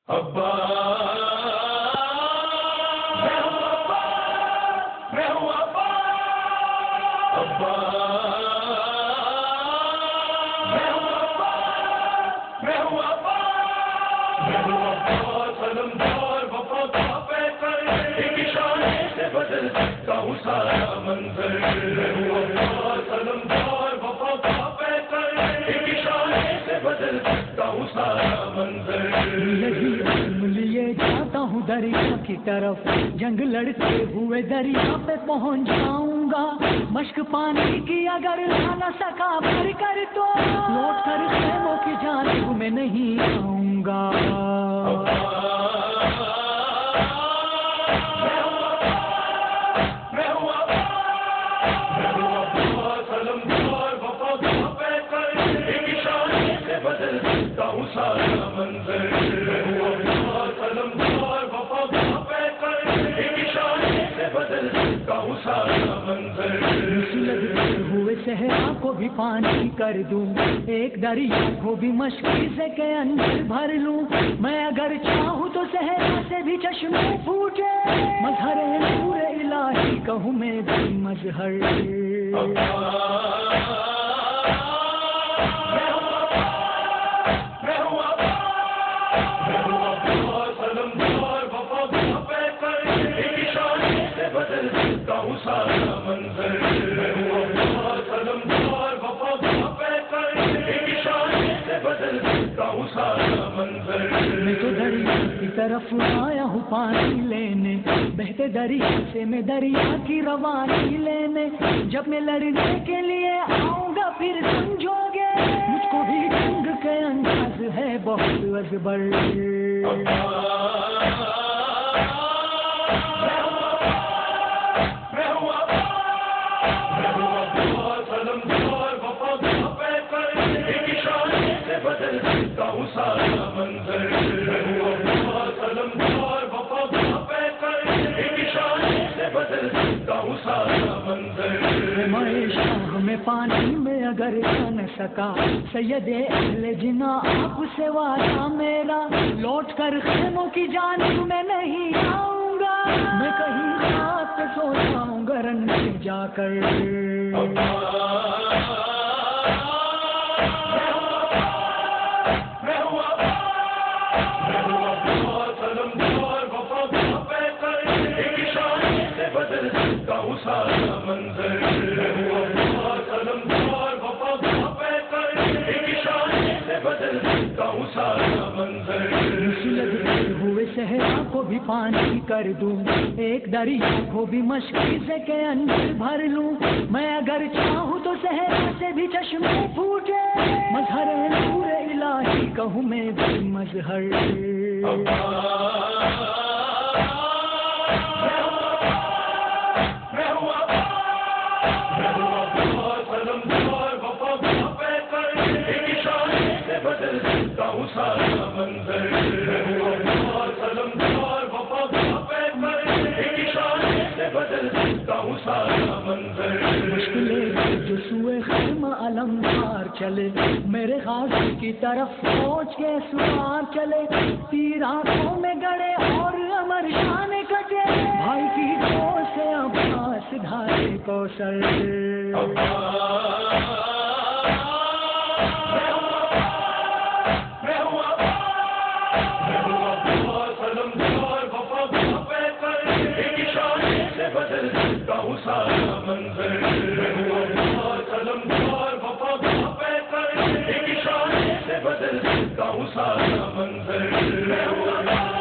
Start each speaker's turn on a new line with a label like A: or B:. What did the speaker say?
A: ابا میں ہوں ابا، میں ہوں ابا، ابا میں ہوں ابا، میں ہوں ابا، میں ہوں ابا سلمدار وفا کا پیکر، ایک اشارے سے بدل سکتا ہوں سارا منظر، میں ہوں ابا سلمدار وفا کا پیکر، ایک اشارے سے بدل سکتا ہوں سارا منظر۔
B: لیے جاتا ہوں دریا کی طرف، جنگ لڑتے ہوئے دریا پہ پہنچ جاؤں گا، مشک پانی کی اگر لا نہ سکا بھر کر تو لوٹ کر خیموں کی جانب میں نہیں آؤں گا۔
A: بدل سکتا ہوں سارا منظر، سلمدار وفا کا پیکر، ایک اشارے سے بدل سکتا ہوں سارا منظر۔
B: ہوئے صحرا کو بھی پانی کر دوں، ایک دریا کو بھی مشکل کے اندر بھر لوں، میں اگر چاہوں تو صحرا سے بھی چشمے پھوٹے، مظہر نور الہی کہوں میں بھی مظہر۔
A: بدل سکتا ہوں سارا منظر، سلمدار وفا کا پیکر، ایک اشارے سے بدل سکتا ہوں سارا منظر۔
B: میں تو دریا کی طرف آیا ہوں پانی لینے، بہتے دریا سے میں دریا کی روانی لینے، جب میں لڑنے کے لیے آؤں گا پھر سمجھو گے مجھ کو بھی جنگ کے انداز ہے بہت ازبر۔
A: بدل سکتا ہوں سارا منظر، سلمدار وفا کا پیکر، ایک اشارے سے بدل سکتا ہوں سارا منظر۔
B: میں شاہ میں پانی میں اگر جا نہ سکا، سید اہل جنا آپ سے وعدہ میرا، لوٹ کر خیموں کی جانب میں نہیں آؤں گا، میں کہیں رات پہ سو جاؤں گا رن میں جا کر۔
A: بدل سکتا ہوں سارا منظر، سلمدار وفا کا پیکر، ایک اشارے سے بدل سکتا ہوں سارا منظر۔
B: ہوئے صحرا کو بھی پانی کر دوں، ایک دریا کو بھی مشکل کے اندر بھر لوں، میں اگر چاہوں تو صحرا سے بھی چشمے پھوٹے، مظہر نور الہی کہوں میں بھی مظہر۔
A: بدل سکتا ہوں سارا منظر، سلمدار وفا کا پیکر، ایک اشارے سے بدل سکتا ہوں سارا منظر۔
B: مشکلیں جو سوئے خیمہ علمدار چلے، میرے غازی کی طرف فوج کے سوار چلے، تیر آنکھوں میں گڑے اور امر شان کٹے، بھائی کی گو سے عباس دھارے کوثر۔
A: بدل سکتا ہوں سارا منظر، سلمدار وفا کا پیکر، ایک اشارے سے بدل سکتا ہوں سارا منظر۔